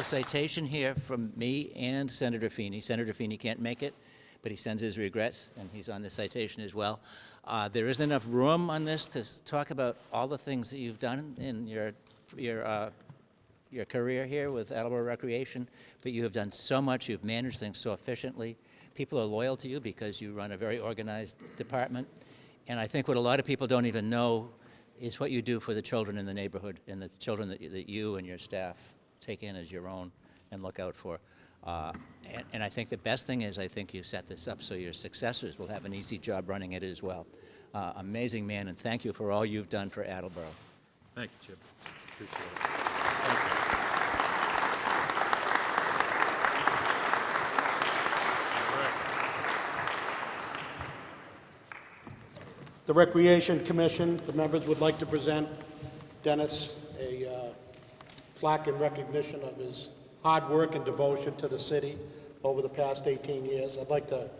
a citation here from me and Senator Feeney. Senator Feeney can't make it, but he sends his regrets, and he's on the citation as well. There isn't enough room on this to talk about all the things that you've done in your career here with Attleboro Recreation, but you have done so much. You've managed things so efficiently. People are loyal to you because you run a very organized department. And I think what a lot of people don't even know is what you do for the children in the neighborhood and the children that you and your staff take in as your own and look out for. And I think the best thing is I think you set this up so your successors will have an easy job running it as well. Amazing man, and thank you for all you've done for Attleboro. Thank you, Jim. Appreciate it. Thank you. All right. The Recreation Commission, the members would like to present Dennis a plaque in recognition of his hard work and devotion to the city over the past 18 years. I'd like to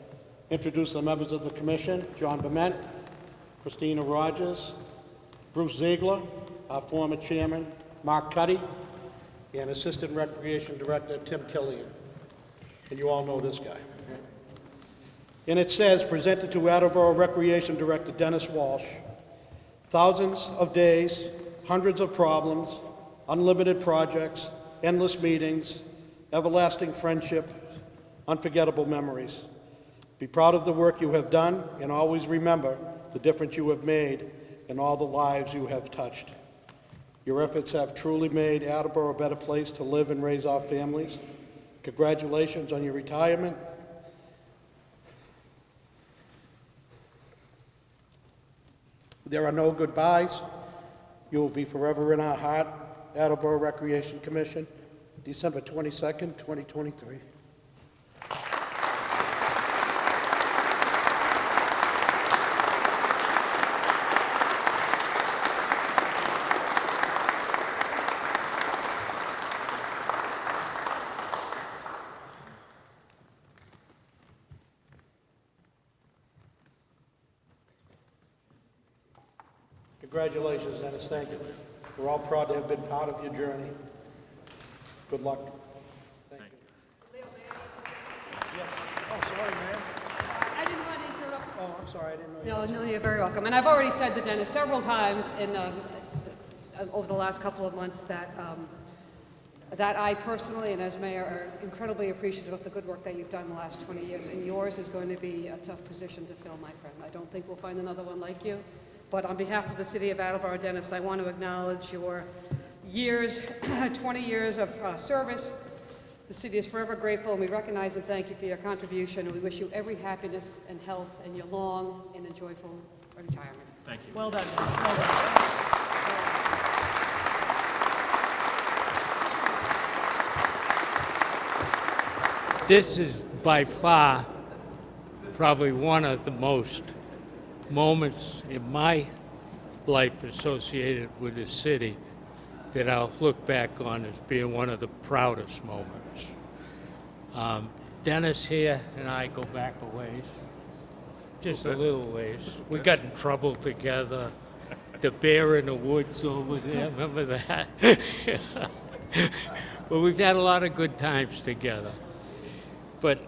introduce the members of the commission: John Bement, Christina Rogers, Bruce Ziegler, our former chairman, Mark Cuddy, and Assistant Recreation Director Tim Killian. And you all know this guy. And it says, presented to Attleboro Recreation Director Dennis Walsh, thousands of days, hundreds of problems, unlimited projects, endless meetings, everlasting friendship, unforgettable memories. Be proud of the work you have done, and always remember the difference you have made in all the lives you have touched. Your efforts have truly made Attleboro a better place to live and raise our families. Congratulations on your retirement. There are no goodbyes. You will be forever in our heart. Attleboro Recreation Commission, December 22nd, 2023. Congratulations, Dennis. Thank you. We're all proud to have been part of your journey. Good luck. Thank you. Yes. Oh, sorry, ma'am. I didn't want to interrupt. Oh, I'm sorry. I didn't know you. No, you're very welcome. And I've already said to Dennis several times over the last couple of months that I personally and as mayor are incredibly appreciative of the good work that you've done the last 20 years. And yours is going to be a tough position to fill, my friend. I don't think we'll find another one like you. But on behalf of the City of Attleboro, Dennis, I want to acknowledge your years, 20 years of service. The city is forever grateful, and we recognize and thank you for your contribution, and we wish you every happiness and health and your long and enjoyable retirement. Thank you. Well done. Well done. This is by far probably one of the most moments in my life associated with the city that I'll look back on as being one of the proudest moments. Dennis here and I go back a ways, just a little ways. We got in trouble together. The bear in the woods over there, remember that? Well, we've had a lot of good times together. But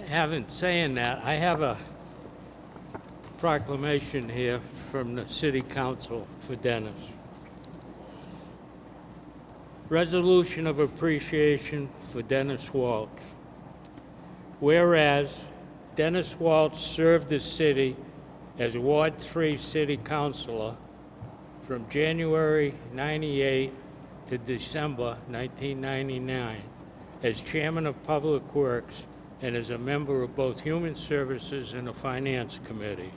having saying that, I have a proclamation here from the City Council for Dennis. Resolution of appreciation for Dennis Walsh. Whereas Dennis Walsh served the city as Ward 3 City Councilor from January 98 to December 1999 as Chairman of Public Works and as a member of both Human Services and the Finance Committee.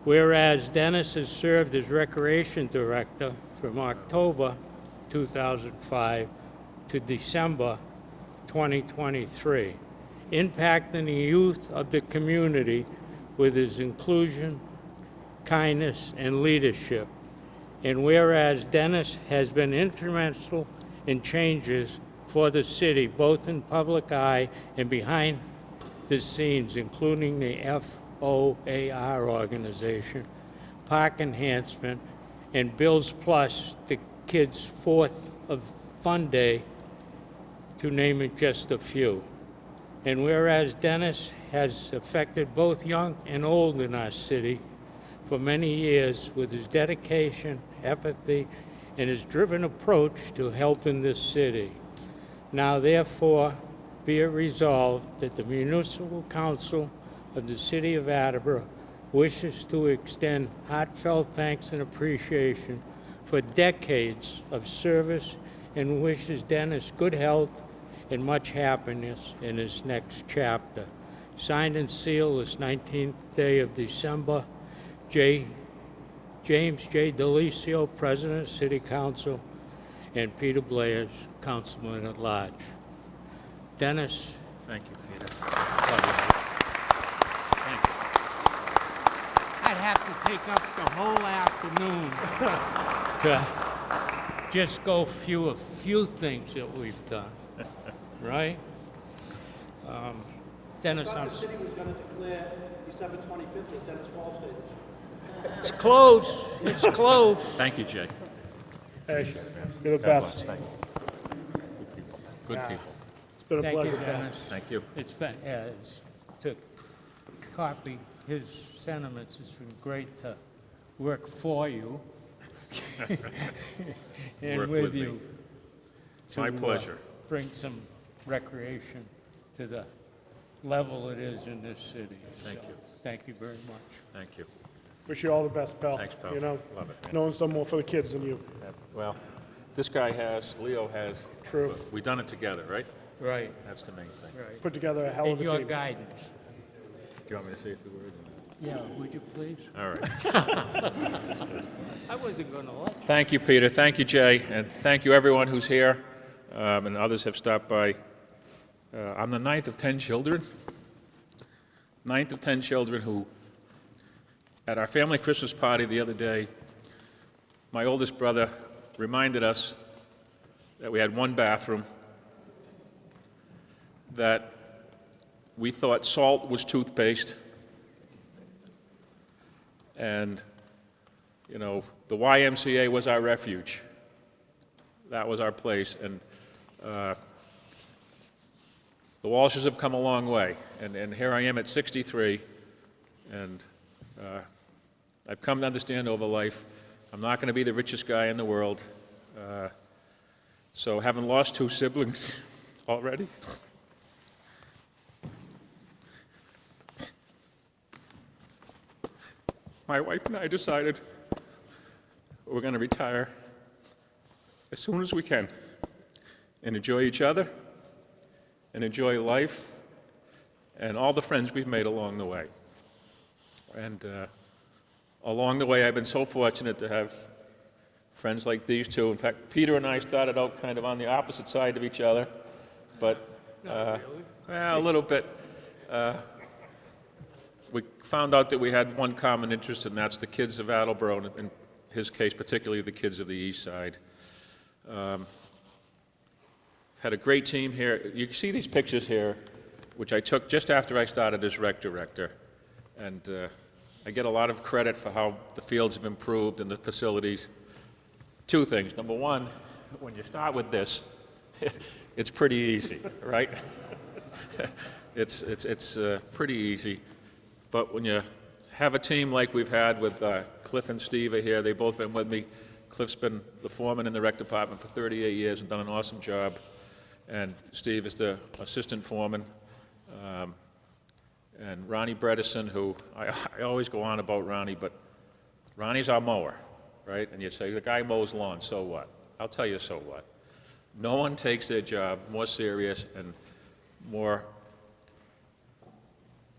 Whereas Dennis has served as Recreation Director from October 2005 to December 2023, impacting the youth of the community with his inclusion, kindness, and leadership. And whereas Dennis has been instrumental in changes for the city, both in public eye and behind the scenes, including the FOAR organization, park enhancement, and Bills Plus, the kids' 4th of Fun Day to name it just a few. And whereas Dennis has affected both young and old in our city for many years with his dedication, empathy, and his driven approach to helping this city. Now therefore be it resolved that the Municipal Council of the City of Attleboro wishes to extend heartfelt thanks and appreciation for decades of service and wishes Dennis good health and much happiness in his next chapter. Signed and sealed this 19th day of December, James J. DeLisio, President, City Council, and Peter Blair's Councilman at Large. Dennis, Thank you, Peter. I'd have to take up the whole afternoon to just go through a few things that we've done, right? Dennis, I'm... The city was going to declare December 25th as Dennis Walsh Day. It's close, it's close. Thank you, Jay. Hey, you're the best. Thank you. Good people. It's been a Thank you, pleasure, pal. Dennis. Thank you. It's been, to copy his sentiments, it's been great to work for you and Work with with me. you. My to, pleasure. Bring some recreation to the level it is in this city. Thank So, you. Thank you very much. Thank you. Wish you all the best, pal. Thanks, pal. You know, Love it, man. no one's done more for the kids than you. Well, this guy has, Leo has. True. We've done it together, right? Right, That's the main thing. right. Put together a hell And of a your team. guidance. Do you want me to say a few words? Yeah, would you please? All right. I wasn't gonna let you. Thank you, Peter. Thank you, Jay. And thank you, everyone who's here, and others have stopped by. I'm the ninth of 10 children. Ninth of 10 children who, at our family Christmas party the other day, my oldest brother reminded us that we had one bathroom, that we thought salt was toothpaste, and, you know, the YMCA was our refuge. That was our place, and the Walshes have come a long way, and here I am at 63, and I've come to understand over life, I'm not going to be the richest guy in the world, so having lost two siblings already, my wife and I decided we're going to retire as soon as we can and enjoy each other and enjoy life and all the friends we've made along the way. And along the way, I've been so fortunate to have friends like these two. In fact, Peter and I started out kind of on the opposite side of each other, but well, a little bit. We found out that we had one common interest, and that's the kids of Attleboro, and in his case, particularly the kids of the East Side. Had a great team here. You can see these pictures here, which I took just after I started as rec director, and I get a lot of credit for how the fields have improved and the facilities. Two things. Number one, when you start with this, it's pretty easy, right? It's pretty easy. But when you have a team like we've had with Cliff and Steve are here, they've both been with me. Cliff's been the foreman in the rec department for 38 years and done an awesome job. And Steve is the assistant foreman. And Ronnie Bredesen, who I always go on about Ronnie, but Ronnie's our mower, right? And you say, the guy mows lawn, so what? I'll tell you so what. No one takes their job more serious and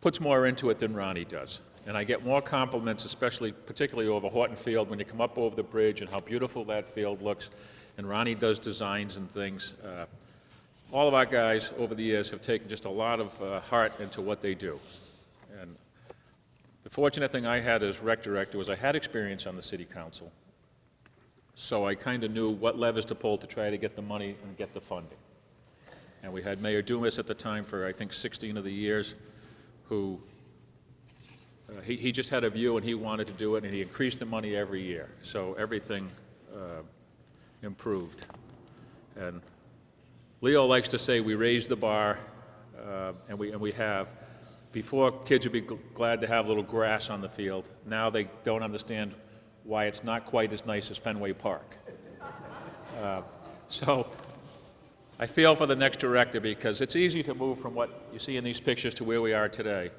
puts more into it than Ronnie does. And I get more compliments, particularly over Horton Field, when you come up over the bridge and how beautiful that field looks. And Ronnie does designs and things. All of our guys over the years have taken just a lot of heart into what they do. And the fortunate thing I had as rec director was I had experience on the city council. So I kind of knew what levers to pull to try to get the money and get the funding. And we had Mayor Dumas at the time for, I think, 16 of the years, who he just had a view and he wanted to do it, and he increased the money every year. So everything improved. And Leo likes to say we raised the bar, and we have. Before, kids would be glad to have a little grass on the field. Now they don't understand why it's not quite as nice as Fenway Park. So I feel for the next director, because it's easy to move from what you see in these pictures to where we are today.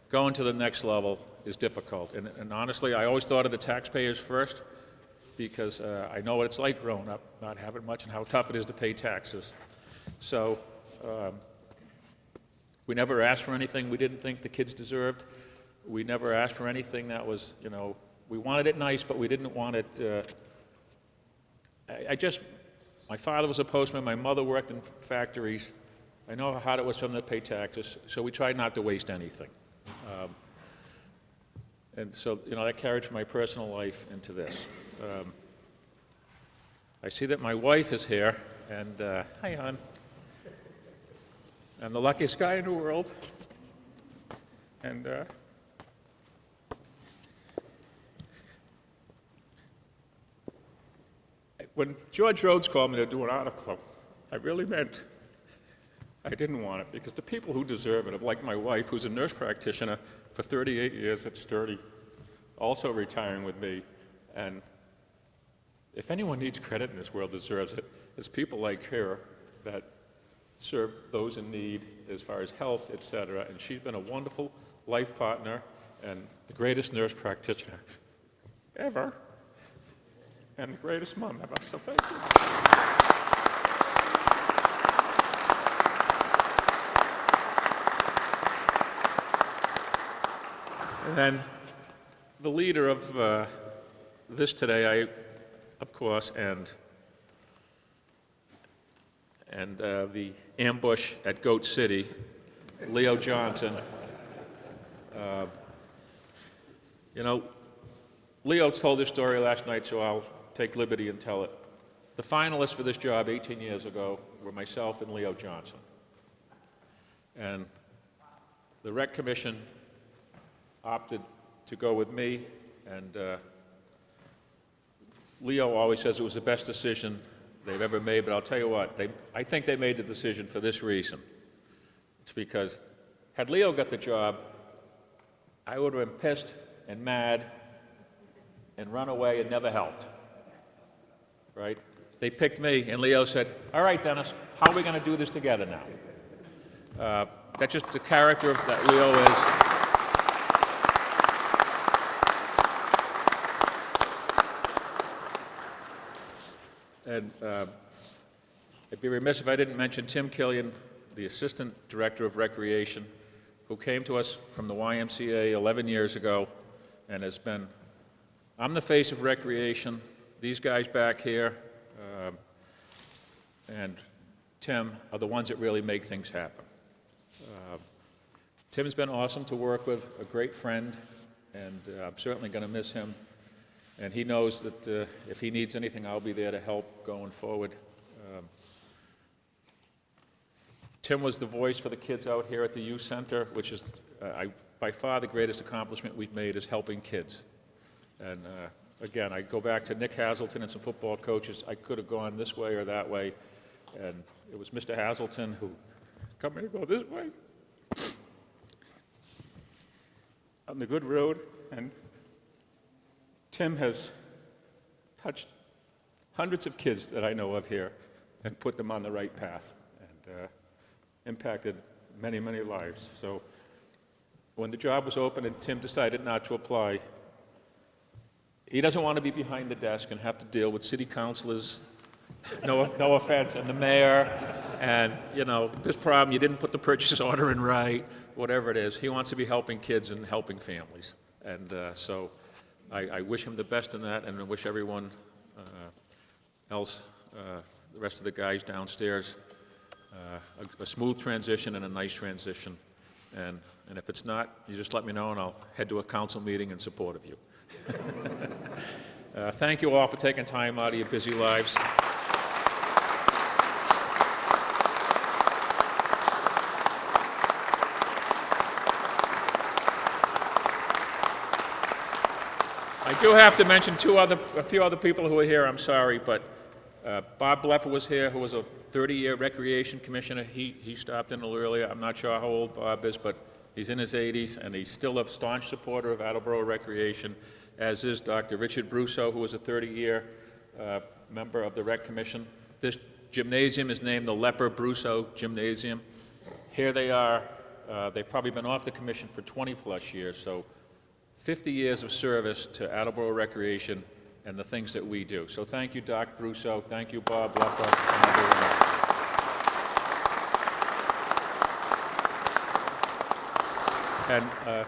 Going to the next level is difficult. And honestly, I always thought of the taxpayers first, because I know what it's like growing up, not having much, and how tough it is to pay taxes. So we never asked for anything we didn't think the kids deserved. We never asked for anything that was, we wanted it nice, but we didn't want it. My father was a postman, my mother worked in factories. I know how hard it was for them to pay taxes, so we tried not to waste anything. And so, that carried from my personal life into this. I see that my wife is here, and hi, hon. I'm the luckiest guy in the world. And when George Rhodes called me to do an article, I really meant I didn't want it, because the people who deserve it, like my wife, who's a nurse practitioner for 38 years at Sturdy, also retiring with me. And if anyone needs credit in this world deserves it, it's people like her that serve those in need as far as health, et cetera. And she's been a wonderful life partner and the greatest nurse practitioner ever, and the greatest mom ever. So thank you. And then the leader of this today, of course, and the ambush at Goat City, Leo Johnson. Leo told his story last night, so I'll take liberty and tell it. The finalists for this job 18 years ago were myself and Leo Johnson. And the Rec Commission opted to go with me, and Leo always says it was the best decision they've ever made, but I'll tell you what, I think they made the decision for this reason. It's because had Leo got the job, I would have been pissed and mad and run away and never helped, right? They picked me, and Leo said, all right, Dennis, how are we going to do this together now? That's just the character that Leo is. And I'd be remiss if I didn't mention Tim Killian, the Assistant Director of Recreation, who came to us from the YMCA 11 years ago and has been, I'm the face of recreation, these guys back here, and Tim are the ones that really make things happen. Tim's been awesome to work with, a great friend, and I'm certainly going to miss him. And he knows that if he needs anything, I'll be there to help going forward. Tim was the voice for the kids out here at the youth center, which is by far the greatest accomplishment we've made, is helping kids. And again, I go back to Nick Hazelton and some football coaches. I could have gone this way or that way, and it was Mr. Hazelton who got me to go this way on the good road. And Tim has touched hundreds of kids that I know of here and put them on the right path, and impacted many, many lives. So when the job was open and Tim decided not to apply, he doesn't want to be behind the desk and have to deal with city councilors, no offense, and the mayor, and this problem, you didn't put the purchase order in right, whatever it is. He wants to be helping kids and helping families. And so I wish him the best in that, and I wish everyone else, the rest of the guys downstairs, a smooth transition and a nice transition. And if it's not, you just let me know, and I'll head to a council meeting in support of you. Thank you all for taking time out of your busy lives. I do have to mention a few other people who are here. I'm sorry, but Bob Blepper was here, who was a 30-year Recreation Commissioner. He stopped in a little earlier. I'm not sure how old Bob is, but he's in his 80s, and he's still a staunch supporter of Attleboro Recreation, as is Dr. Richard Brusso, who was a 30-year member of the Rec Commission. This gymnasium is named the Leper Brusso Gymnasium. Here they are. They've probably been off the commission for 20-plus years, so 50 years of service to Attleboro Recreation and the things that we do. So thank you, Doc Brusso. Thank you, Bob Leper, and everyone else. And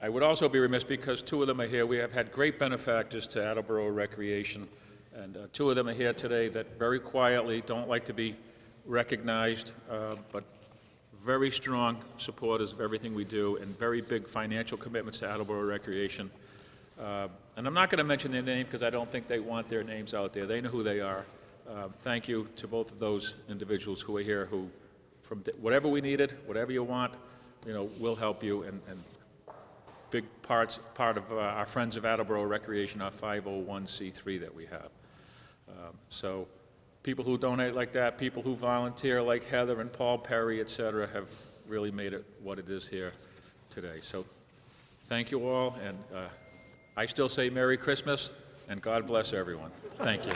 I would also be remiss, because two of them are here. We have had great benefactors to Attleboro Recreation, and two of them are here today that very quietly don't like to be recognized, but very strong supporters of everything we do and very big financial commitments to Attleboro Recreation. And I'm not going to mention their name because I don't think they want their names out there. They know who they are. Thank you to both of those individuals who are here, who, from whatever we needed, whatever you want, we'll help you. And big part of our Friends of Attleboro Recreation, our 501c3 that we have. So people who donate like that, people who volunteer like Heather and Paul Perry, et cetera, have really made it what it is here today. So thank you all, and I still say Merry Christmas, and God bless everyone. Thank you.